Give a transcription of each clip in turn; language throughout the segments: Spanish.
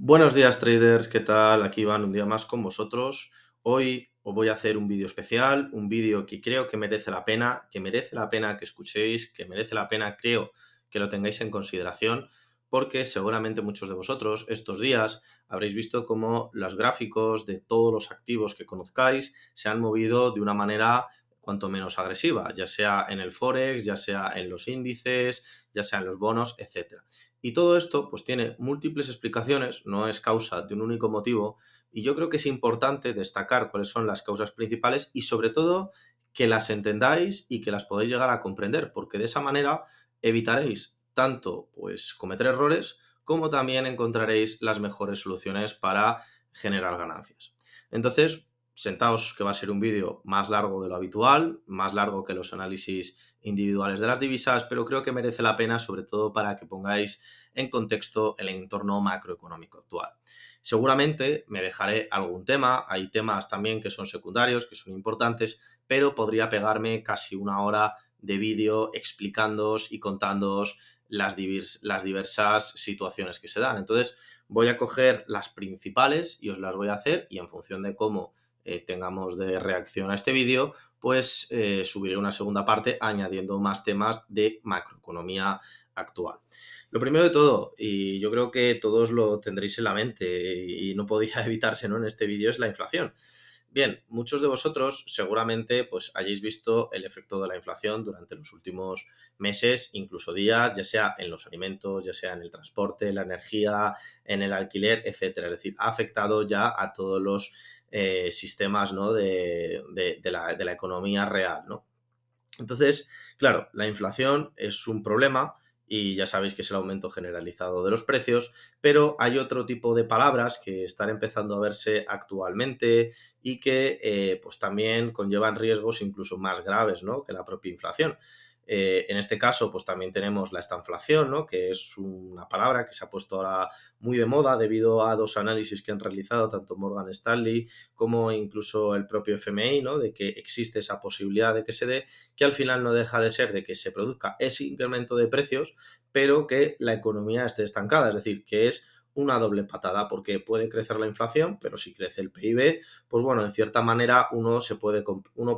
Buenos días traders, ¿qué tal? Aquí van un día más con vosotros. Hoy os voy a hacer un vídeo especial, un vídeo que creo que merece la pena, que escuchéis, que merece la pena, creo que lo tengáis en consideración, porque seguramente muchos de vosotros estos días habréis visto cómo los gráficos de todos los activos que conozcáis se han movido de una manera cuanto menos agresiva, ya sea en el Forex, ya sea en los índices, ya sea en los bonos, etcétera. Y todo esto pues tiene múltiples explicaciones, no es causa de un único motivo, y yo creo que es importante destacar cuáles son las causas principales y sobre todo que las entendáis y que las podáis llegar a comprender, porque de esa manera evitaréis tanto pues cometer errores como también encontraréis las mejores soluciones para generar ganancias. Entonces, sentaos que va a ser un vídeo más largo de lo habitual, más largo que los análisis individuales de las divisas, pero creo que merece la pena sobre todo para que pongáis en contexto el entorno macroeconómico actual. Seguramente me dejaré algún tema, hay temas también que son secundarios, que son importantes, pero podría pegarme casi una hora de vídeo explicándoos y contándoos las diversas situaciones que se dan. Entonces voy a coger las principales y os las voy a hacer y en función de cómo tengamos de reacción a este vídeo, pues subiré una segunda parte añadiendo más temas de macroeconomía actual. Lo primero de todo, y yo creo que todos lo tendréis en la mente y no podía evitarse, ¿no?, en este vídeo, es la inflación. Bien, muchos de vosotros seguramente pues hayáis visto el efecto de la inflación durante los últimos meses, incluso días, ya sea en los alimentos, ya sea en el transporte, la energía, en el alquiler, etcétera. Es decir, ha afectado ya a todos los sistemas, ¿no?, de la economía real, ¿no? Entonces, claro, la inflación es un problema y ya sabéis que es el aumento generalizado de los precios, pero hay otro tipo de palabras que están empezando a verse actualmente y que pues también conllevan riesgos incluso más graves, ¿no?, que la propia inflación. En este caso, pues también tenemos la estanflación, ¿no?, que es una palabra que se ha puesto ahora muy de moda debido a dos análisis que han realizado tanto Morgan Stanley como incluso el propio FMI, ¿no?, de que existe esa posibilidad de que se dé, que al final no deja de ser de que se produzca ese incremento de precios, pero que la economía esté estancada, es decir, que es una doble patada, porque puede crecer la inflación, pero si crece el PIB, pues bueno, en cierta manera uno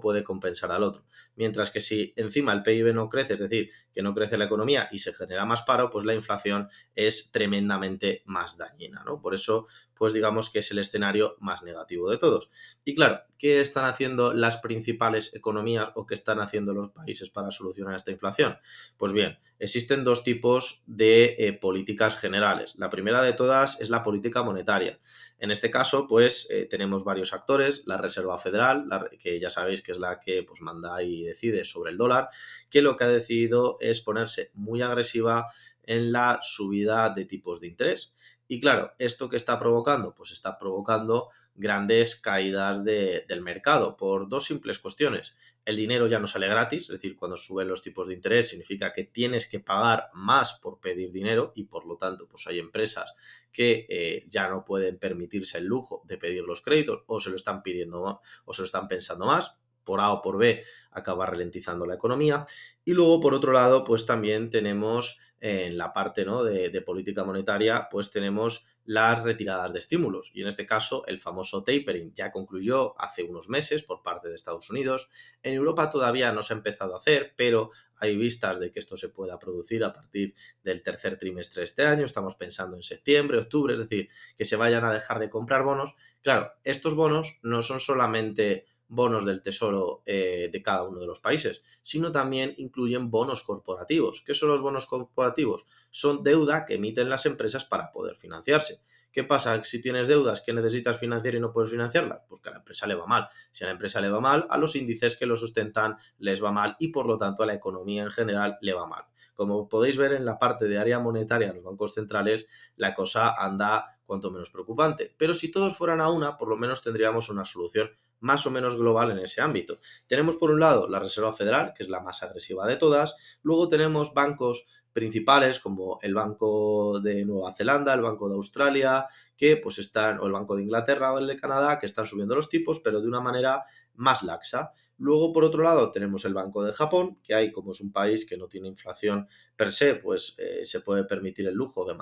puede compensar al otro. Mientras que si encima el PIB no crece, es decir, que no crece la economía y se genera más paro, pues la inflación es tremendamente más dañina, ¿no? Por eso, pues digamos que es el escenario más negativo de todos. Y claro, ¿qué están haciendo las principales economías o qué están haciendo los países para solucionar esta inflación? Pues bien, existen dos tipos de políticas generales. La primera de todas es la política monetaria. En este caso, pues tenemos varios actores, la Reserva Federal, que ya sabéis que es la que pues manda y decide sobre el dólar, que lo que ha decidido es ponerse muy agresiva en la subida de tipos de interés. Y claro, ¿esto qué está provocando? Pues está provocando grandes caídas del mercado por dos simples cuestiones. El dinero ya no sale gratis, es decir, cuando suben los tipos de interés significa que tienes que pagar más por pedir dinero y por lo tanto pues hay empresas que ya no pueden permitirse el lujo de pedir los créditos o se lo están pidiendo o se lo están pensando más. Por A o por B acaba ralentizando la economía. Y luego, por otro lado, pues también tenemos en la parte, ¿no?, de política monetaria, pues tenemos las retiradas de estímulos. Y en este caso, el famoso tapering ya concluyó hace unos meses por parte de Estados Unidos. En Europa todavía no se ha empezado a hacer, pero hay vistas de que esto se pueda producir a partir del tercer trimestre de este año. Estamos pensando en septiembre, octubre, es decir, que se vayan a dejar de comprar bonos. Claro, estos bonos no son solamente bonos del tesoro de cada uno de los países, sino también incluyen bonos corporativos. ¿Qué son los bonos corporativos? Son deuda que emiten las empresas para poder financiarse. ¿Qué pasa si tienes deudas que necesitas financiar y no puedes financiarlas? Pues que a la empresa le va mal. Si a la empresa le va mal, a los índices que lo sustentan les va mal y por lo tanto a la economía en general le va mal. Como podéis ver en la parte de área monetaria de los bancos centrales, la cosa anda cuanto menos preocupante. Pero si todos fueran a una, por lo menos tendríamos una solución más o menos global en ese ámbito. Tenemos por un lado la Reserva Federal, que es la más agresiva de todas, luego tenemos bancos principales como el Banco de Nueva Zelanda, el Banco de Australia, que pues están, o el Banco de Inglaterra o el de Canadá, que están subiendo los tipos, pero de una manera más laxa. Luego, por otro lado, tenemos el Banco de Japón, que hay, como es un país que no tiene inflación per se, pues se puede permitir el lujo de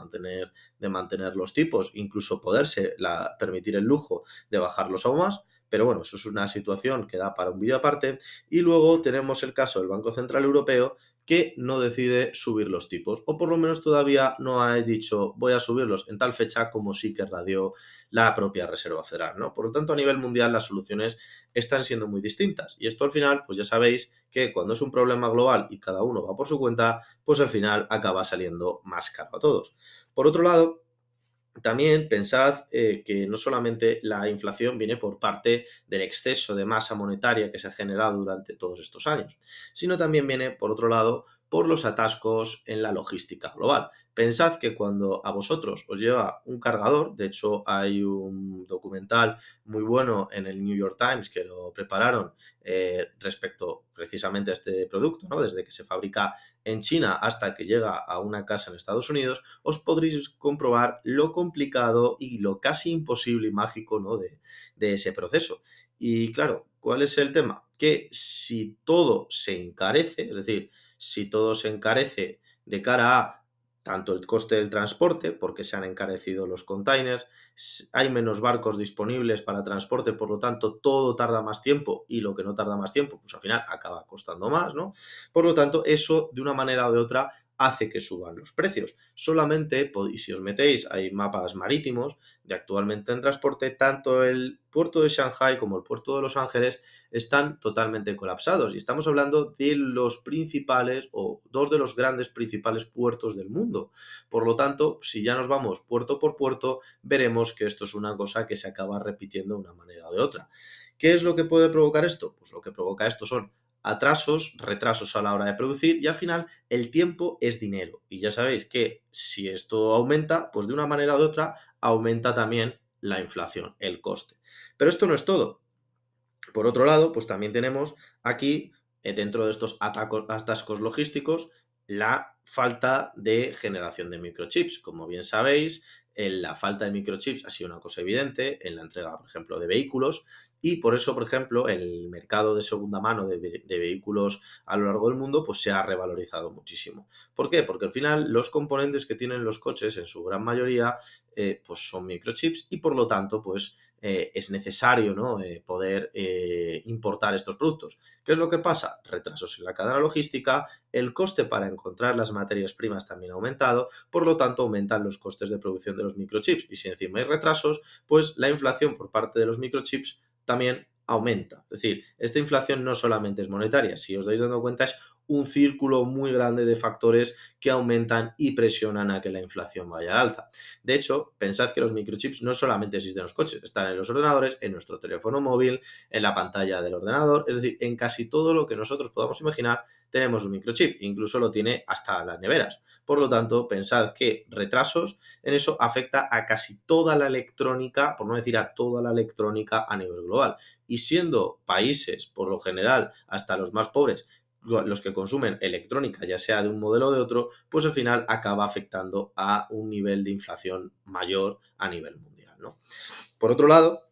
mantener los tipos, incluso permitir el lujo de bajarlos aún más. Pero bueno, eso es una situación que da para un vídeo aparte. Y luego tenemos el caso del Banco Central Europeo, que no decide subir los tipos, o por lo menos todavía no ha dicho voy a subirlos en tal fecha como sí que radió la propia Reserva Federal, ¿no? Por lo tanto, a nivel mundial las soluciones están siendo muy distintas. Y esto al final, pues ya sabéis que cuando es un problema global y cada uno va por su cuenta, pues al final acaba saliendo más caro a todos. Por otro lado, también pensad que no solamente la inflación viene por parte del exceso de masa monetaria que se ha generado durante todos estos años, sino también viene, por otro lado, por los atascos en la logística global. Pensad que cuando a vosotros os lleva un cargador, de hecho hay un documental muy bueno en el New York Times que lo prepararon respecto precisamente a este producto, ¿no? Desde que se fabrica en China hasta que llega a una casa en Estados Unidos, os podréis comprobar lo complicado y lo casi imposible y mágico, ¿no? de ese proceso. Y claro, ¿cuál es el tema? Que si todo se encarece, es decir, si todo se encarece de cara a tanto el coste del transporte, porque se han encarecido los containers, hay menos barcos disponibles para transporte, por lo tanto todo tarda más tiempo y lo que no tarda más tiempo, pues al final acaba costando más, ¿no? Por lo tanto, eso de una manera o de otra hace que suban los precios. Solamente, y si os metéis, hay mapas marítimos de actualmente en transporte, tanto el puerto de Shanghai como el puerto de Los Ángeles están totalmente colapsados. Y estamos hablando de los principales o dos de los grandes principales puertos del mundo. Por lo tanto, si ya nos vamos puerto por puerto, veremos que esto es una cosa que se acaba repitiendo de una manera o de otra. ¿Qué es lo que puede provocar esto? Pues lo que provoca esto son atrasos, retrasos a la hora de producir y al final el tiempo es dinero. Y ya sabéis que si esto aumenta, pues de una manera u otra aumenta también la inflación, el coste. Pero esto no es todo. Por otro lado, pues también tenemos aquí, dentro de estos atascos logísticos, la falta de generación de microchips. Como bien sabéis, la falta de microchips ha sido una cosa evidente en la entrega, por ejemplo, de vehículos y por eso, por ejemplo, el mercado de segunda mano de vehículos a lo largo del mundo pues se ha revalorizado muchísimo. ¿Por qué? Porque al final los componentes que tienen los coches en su gran mayoría pues son microchips y por lo tanto pues es necesario, ¿no? Poder importar estos productos. ¿Qué es lo que pasa? Retrasos en la cadena logística, el coste para encontrar las materias primas también ha aumentado, por lo tanto aumentan los costes de producción de los microchips y si encima hay retrasos, pues la inflación por parte de los microchips también aumenta. Es decir, esta inflación no solamente es monetaria, si os dais dando cuenta es un círculo muy grande de factores que aumentan y presionan a que la inflación vaya al alza. De hecho, pensad que los microchips no solamente existen en los coches, están en los ordenadores, en nuestro teléfono móvil, en la pantalla del ordenador, es decir, en casi todo lo que nosotros podamos imaginar tenemos un microchip, incluso lo tiene hasta las neveras. Por lo tanto, pensad que retrasos en eso afecta a casi toda la electrónica, por no decir a toda la electrónica a nivel global. Y siendo países, por lo general, hasta los más pobres, los que consumen electrónica, ya sea de un modelo o de otro, pues al final acaba afectando a un nivel de inflación mayor a nivel mundial, ¿no? Por otro lado,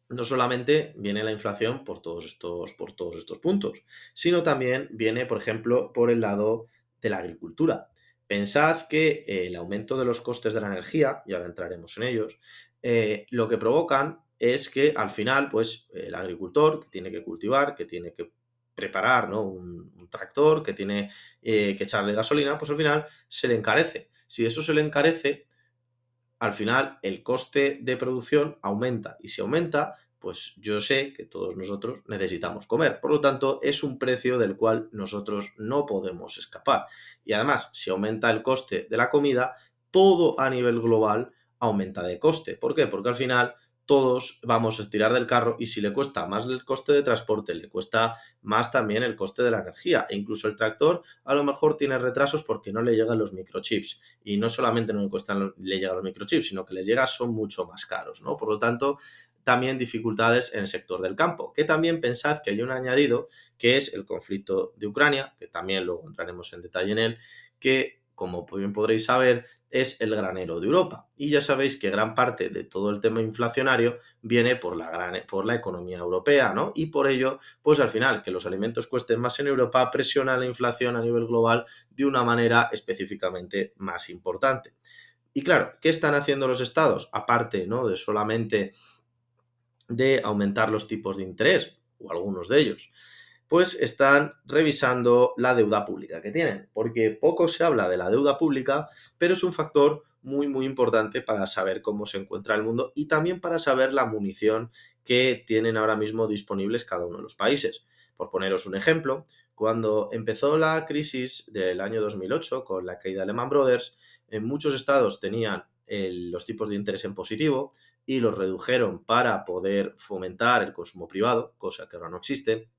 no solamente viene la inflación por todos estos puntos, sino también viene, por ejemplo, por el lado de la agricultura. Pensad que el aumento de los costes de la energía, y ahora entraremos en ellos, lo que provocan es que al final, pues el agricultor que tiene que cultivar, que tiene que preparar, ¿no? un tractor, que tiene que echarle gasolina, pues al final se le encarece. Si eso se le encarece, al final el coste de producción aumenta y si aumenta, pues yo sé que todos nosotros necesitamos comer. Por lo tanto, es un precio del cual nosotros no podemos escapar. Y además, si aumenta el coste de la comida, todo a nivel global aumenta de coste. ¿Por qué? Porque al final todos vamos a estirar del carro y si le cuesta más el coste de transporte, le cuesta más también el coste de la energía. E incluso el tractor a lo mejor tiene retrasos porque no le llegan los microchips y no solamente no le llegan los microchips, sino que les llega son mucho más caros, ¿no? Por lo tanto, también dificultades en el sector del campo, que también pensad que hay un añadido que es el conflicto de Ucrania, que también luego entraremos en detalle en él, que como bien podréis saber, es el granero de Europa. Y ya sabéis que gran parte de todo el tema inflacionario viene por la economía europea, ¿no? Y por ello, pues al final, que los alimentos cuesten más en Europa presiona la inflación a nivel global de una manera específicamente más importante. Y claro, ¿qué están haciendo los estados? Aparte, ¿no?, de solamente de aumentar los tipos de interés, o algunos de ellos, pues están revisando la deuda pública que tienen, porque poco se habla de la deuda pública, pero es un factor muy, muy importante para saber cómo se encuentra el mundo y también para saber la munición que tienen ahora mismo disponibles cada uno de los países. Por poneros un ejemplo, cuando empezó la crisis del año 2008 con la caída de Lehman Brothers, en muchos estados tenían los tipos de interés en positivo y los redujeron para poder fomentar el consumo privado, cosa que ahora no existe.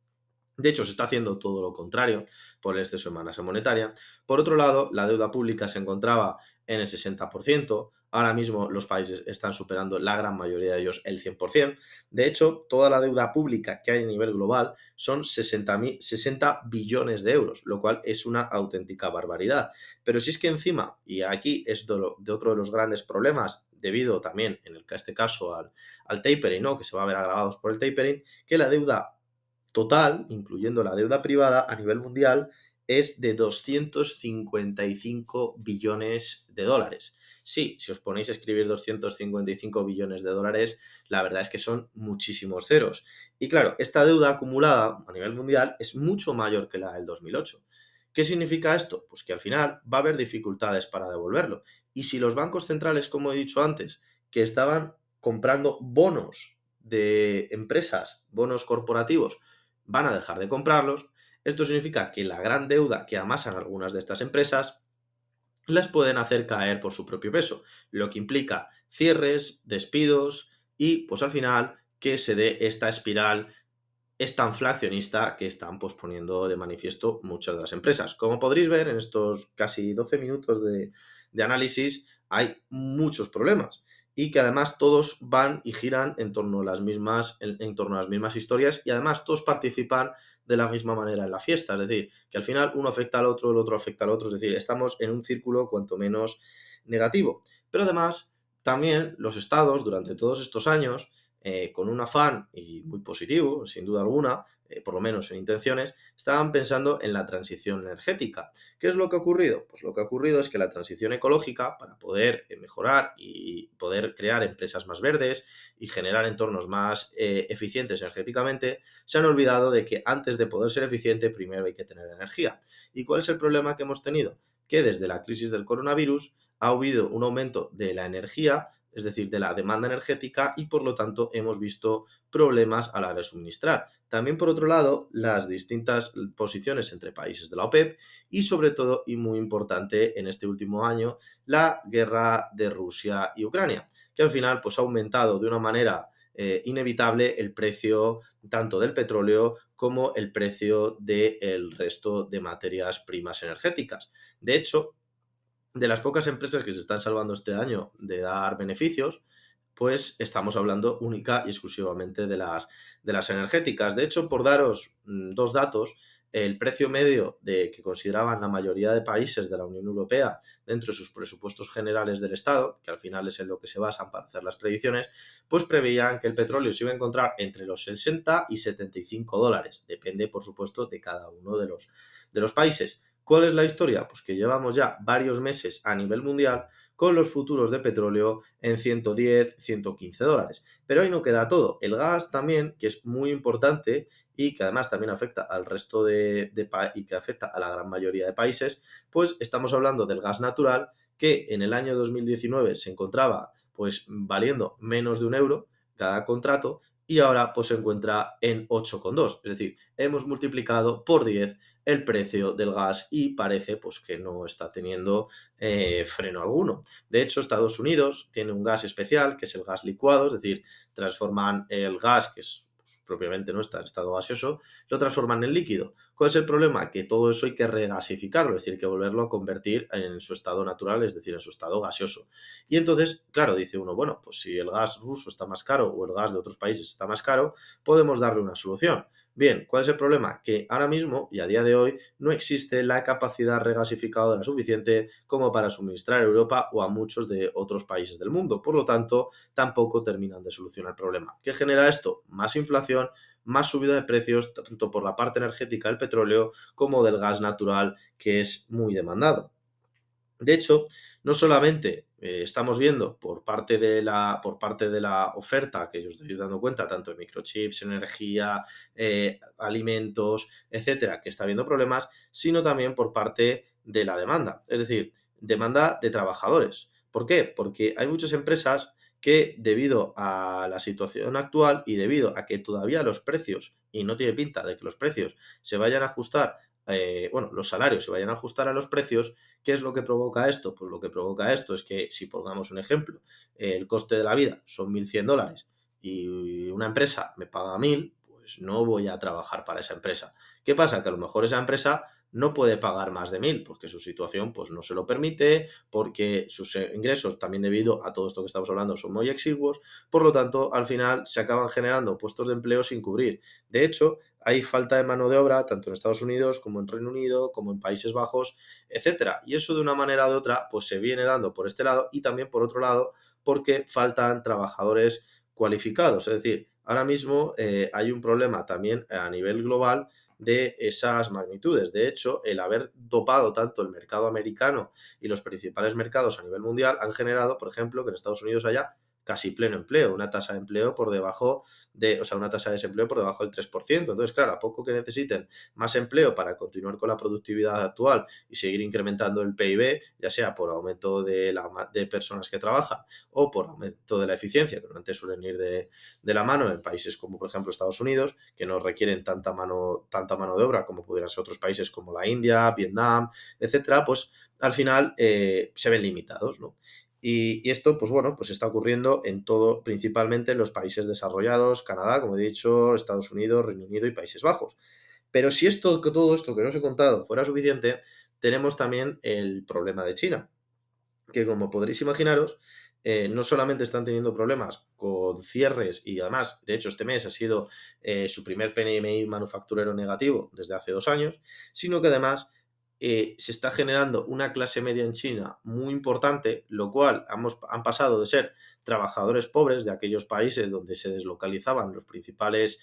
De hecho, se está haciendo todo lo contrario por el exceso de masa monetaria. Por otro lado, la deuda pública se encontraba en el 60%. Ahora mismo los países están superando, la gran mayoría de ellos, el 100%. De hecho, toda la deuda pública que hay a nivel global son 60 billones de euros, lo cual es una auténtica barbaridad. Pero si es que encima, y aquí es de otro de los grandes problemas, debido también, en este caso, al tapering, ¿no?, que se va a ver agravados por el tapering, que la deuda total, incluyendo la deuda privada a nivel mundial, es de 255 billones de dólares. Sí, si os ponéis a escribir 255 billones de dólares, la verdad es que son muchísimos ceros. Y claro, esta deuda acumulada a nivel mundial es mucho mayor que la del 2008. ¿Qué significa esto? Pues que al final va a haber dificultades para devolverlo. Y si los bancos centrales, como he dicho antes, que estaban comprando bonos de empresas, bonos corporativos, van a dejar de comprarlos, esto significa que la gran deuda que amasan algunas de estas empresas las pueden hacer caer por su propio peso, lo que implica cierres, despidos y, pues al final, que se dé esta espiral esta inflacionista que están, pues, poniendo de manifiesto muchas de las empresas. Como podréis ver en estos casi 12 minutos de análisis, hay muchos problemas y que además todos van y giran en torno a las mismas historias y además todos participan de la misma manera en la fiesta. Es decir, que al final uno afecta al otro, el otro afecta al otro. Es decir, estamos en un círculo cuanto menos negativo. Pero además, también los estados durante todos estos años con un afán y muy positivo, sin duda alguna, por lo menos en intenciones, estaban pensando en la transición energética. ¿Qué es lo que ha ocurrido? Pues lo que ha ocurrido es que la transición ecológica, para poder mejorar y poder crear empresas más verdes y generar entornos más eficientes energéticamente, se han olvidado de que antes de poder ser eficiente, primero hay que tener energía. ¿Y cuál es el problema que hemos tenido? Que desde la crisis del coronavirus ha habido un aumento de la energía, es decir, de la demanda energética y por lo tanto hemos visto problemas a la hora de suministrar. También por otro lado, las distintas posiciones entre países de la OPEP y sobre todo, y muy importante en este último año, la guerra de Rusia y Ucrania, que al final pues, ha aumentado de una manera inevitable el precio tanto del petróleo como el precio del resto de materias primas energéticas. De hecho, de las pocas empresas que se están salvando este año de dar beneficios, pues estamos hablando única y exclusivamente de las energéticas. De hecho, por daros dos datos, el precio medio que consideraban la mayoría de países de la Unión Europea dentro de sus presupuestos generales del Estado, que al final es en lo que se basan para hacer las predicciones, pues preveían que el petróleo se iba a encontrar entre los 60 y 75 dólares. Depende, por supuesto, de cada uno de los países. ¿Cuál es la historia? Pues que llevamos ya varios meses a nivel mundial con los futuros de petróleo en 110, 115 dólares. Pero ahí no queda todo. El gas también, que es muy importante y que además también afecta al resto y que afecta a la gran mayoría de países, pues estamos hablando del gas natural que en el año 2019 se encontraba pues valiendo menos de 1 euro cada contrato y ahora pues se encuentra en 8,2. Es decir, hemos multiplicado por 10 el precio del gas y parece pues que no está teniendo freno alguno. De hecho, Estados Unidos tiene un gas especial que es el gas licuado, es decir, transforman el gas, que es pues, propiamente no está en estado gaseoso, lo transforman en líquido. ¿Cuál es el problema? Que todo eso hay que regasificarlo, es decir, hay que volverlo a convertir en su estado natural, es decir, en su estado gaseoso. Y entonces, claro, dice uno, bueno, pues si el gas ruso está más caro o el gas de otros países está más caro, podemos darle una solución. Bien, ¿cuál es el problema? Que ahora mismo y a día de hoy no existe la capacidad regasificadora suficiente como para suministrar a Europa o a muchos de otros países del mundo. Por lo tanto, tampoco terminan de solucionar el problema. ¿Qué genera esto? Más inflación, más subida de precios, tanto por la parte energética del petróleo como del gas natural, que es muy demandado. De hecho, no solamente estamos viendo por parte de la oferta, que os estáis dando cuenta, tanto de microchips, energía, alimentos, etcétera, que está habiendo problemas, sino también por parte de la demanda, es decir, demanda de trabajadores. ¿Por qué? Porque hay muchas empresas que debido a la situación actual y debido a que todavía los precios, y no tiene pinta de que los precios se vayan a ajustar, bueno, los salarios se vayan a ajustar a los precios. ¿Qué es lo que provoca esto? Pues lo que provoca esto es que, si pongamos un ejemplo, el coste de la vida son $1.100 y una empresa me paga 1.000, pues no voy a trabajar para esa empresa. ¿Qué pasa? Que a lo mejor esa empresa no puede pagar más de 1.000 porque su situación pues no se lo permite, porque sus ingresos también debido a todo esto que estamos hablando son muy exiguos, por lo tanto al final se acaban generando puestos de empleo sin cubrir. De hecho, hay falta de mano de obra tanto en Estados Unidos como en Reino Unido, como en Países Bajos, etcétera. Y eso de una manera u otra pues se viene dando por este lado y también por otro lado porque faltan trabajadores cualificados. Es decir, ahora mismo hay un problema también a nivel global de esas magnitudes. De hecho, el haber dopado tanto el mercado americano y los principales mercados a nivel mundial han generado, por ejemplo, que en Estados Unidos haya casi pleno empleo, una tasa de empleo por debajo de, o sea, una tasa de desempleo por debajo del 3%. Entonces, claro, a poco que necesiten más empleo para continuar con la productividad actual y seguir incrementando el PIB, ya sea por aumento de personas que trabajan o por aumento de la eficiencia, que normalmente suelen ir de la mano en países como, por ejemplo, Estados Unidos, que no requieren tanta mano de obra como pudieran ser otros países como la India, Vietnam, etcétera, pues al final se ven limitados, ¿no? Y esto, pues bueno, pues está ocurriendo en todo, principalmente en los países desarrollados, Canadá, como he dicho, Estados Unidos, Reino Unido y Países Bajos. Pero si todo esto que os he contado fuera suficiente, tenemos también el problema de China, que como podréis imaginaros, no solamente están teniendo problemas con cierres y además, de hecho, este mes ha sido su primer PMI manufacturero negativo desde hace 2 años, sino que además se está generando una clase media en China muy importante, lo cual han pasado de ser trabajadores pobres de aquellos países donde se deslocalizaban los principales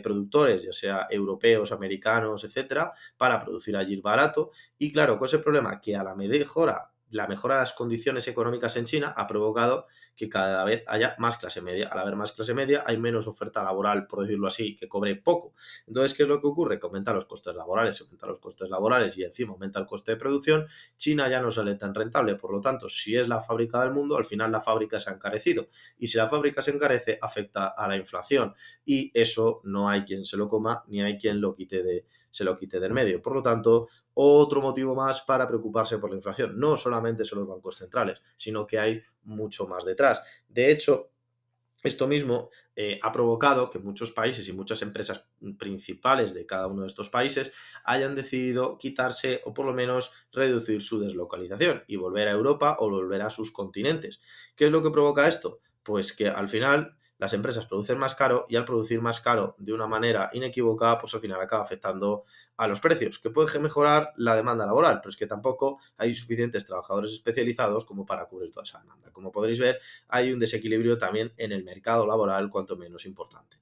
productores, ya sea europeos, americanos, etcétera, para producir allí barato. Y claro, ¿cuál es el problema? Que a la mejora de las condiciones económicas en China ha provocado que cada vez haya más clase media. Al haber más clase media, hay menos oferta laboral, por decirlo así, que cobre poco. Entonces, ¿qué es lo que ocurre? Que aumentan los costes laborales, se aumentan los costes laborales y encima aumenta el coste de producción. China ya no sale tan rentable, por lo tanto, si es la fábrica del mundo, al final la fábrica se ha encarecido. Y si la fábrica se encarece, afecta a la inflación. Y eso no hay quien se lo coma ni hay quien se lo quite del medio. Por lo tanto, otro motivo más para preocuparse por la inflación. No solamente son los bancos centrales, sino que hay mucho más detrás. De hecho, esto mismo ha provocado que muchos países y muchas empresas principales de cada uno de estos países hayan decidido quitarse o por lo menos reducir su deslocalización y volver a Europa o volver a sus continentes. ¿Qué es lo que provoca esto? Pues que al final las empresas producen más caro y al producir más caro de una manera inequívoca, pues al final acaba afectando a los precios, que puede mejorar la demanda laboral, pero es que tampoco hay suficientes trabajadores especializados como para cubrir toda esa demanda. Como podréis ver, hay un desequilibrio también en el mercado laboral, cuanto menos importante.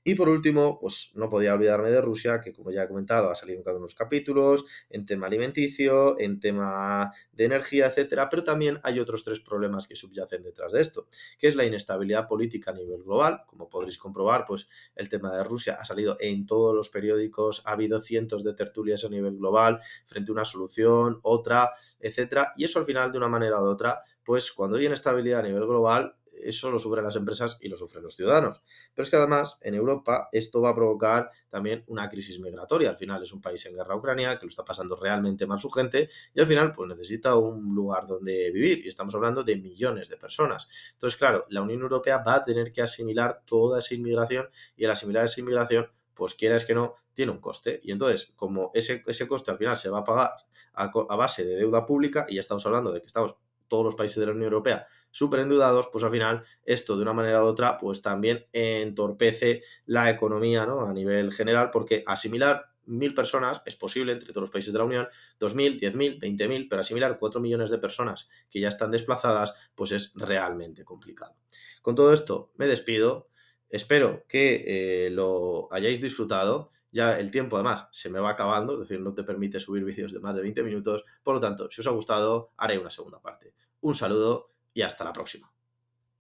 Y por último, pues no podía olvidarme de Rusia, que como ya he comentado, ha salido en cada uno de los capítulos, en tema alimenticio, en tema de energía, etcétera, pero también hay otros tres problemas que subyacen detrás de esto, que es la inestabilidad política a nivel global. Como podréis comprobar, pues el tema de Rusia ha salido en todos los periódicos, ha habido cientos de tertulias a nivel global frente a una solución, otra, etcétera, y eso al final, de una manera u otra, pues cuando hay inestabilidad a nivel global, eso lo sufren las empresas y lo sufren los ciudadanos. Pero es que además en Europa esto va a provocar también una crisis migratoria. Al final es un país en guerra Ucrania que lo está pasando realmente mal su gente y al final pues necesita un lugar donde vivir y estamos hablando de millones de personas. Entonces, claro, la Unión Europea va a tener que asimilar toda esa inmigración y al asimilar esa inmigración pues quieras que no, tiene un coste. Y entonces, como ese coste al final se va a pagar a base de deuda pública, y ya estamos hablando de que estamos todos los países de la Unión Europea súper endeudados, pues al final esto de una manera u otra pues también entorpece la economía, ¿no? A nivel general, porque asimilar 1.000 personas es posible entre todos los países de la Unión, 2.000, 10.000, 20.000, pero asimilar 4 millones de personas que ya están desplazadas, pues es realmente complicado. Con todo esto me despido, espero que lo hayáis disfrutado. Ya el tiempo además se me va acabando, es decir, no te permite subir vídeos de más de 20 minutos, por lo tanto, si os ha gustado, haré una segunda parte. Un saludo y hasta la próxima.